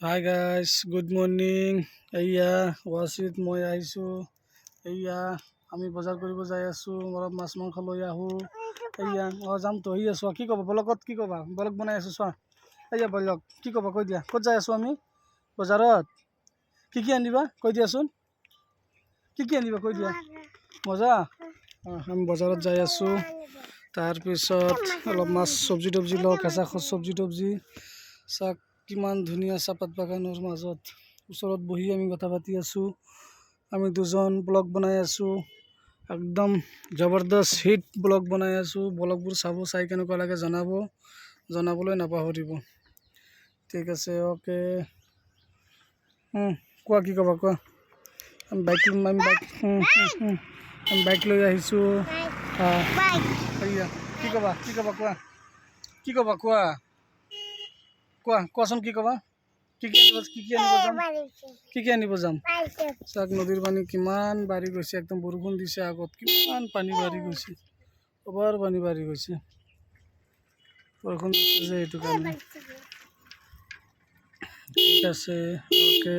Hi guys, good morning. এয়া ৱাচিত মই আহিছোঁ। এয়া আমি বজাৰ কৰিব যাই আছোঁ। অলপ মাছ মাংস লৈ আহোঁ। এয়া যামতো আহি আছোঁ। কি ক'বা ব্লগত, কি ক'বা? ব্লগ বনাই আছোঁ চোৱা। এয়া ব্লগ কি ক'বা কৈ দিয়া। ক'ত যাই আছোঁ আমি? বজাৰত। কি আনিবা কৈ দিয়াচোন। কি আনিবা কৈ দিয়া। মজা। আমি বজাৰত যাই আছোঁ। তাৰপিছত অলপ মাছ চব্জি তব্জি লওঁ, কেঁচা চব্জি তব্জি। চাক কিমান ধুনীয়া চাহপাত বাগানৰ মাজত ওচৰত বহি আমি কথা পাতি আছোঁ। আমি দুজন ব্লগ বনাই আছোঁ। একদম জবৰদস্ত হিট ব্লগ বনাই আছোঁ। ব্লগবোৰ চাব, চাই কেনেকুৱা লাগে জনাবলৈ নাপাহৰিব। ঠিক আছে, অ'কে। কোৱা কি ক'বা কোৱা। আমি বাইক লৈ আহিছোঁ। কি ক'বা কোৱা। কি ক'বা কোৱা। কোৱাচোন কি ক'বা। কি আনিব যাম। চাওক নদীৰ পানী কিমান বাঢ়ি গৈছে। একদম বৰষুণ দিছে আগত, কিমান পানী বাঢ়ি গৈছে। বৰ পানী বাঢ়ি গৈছে। বৰষুণ দিছে যে এইটো কাৰণে। ঠিক আছে, অ'কে।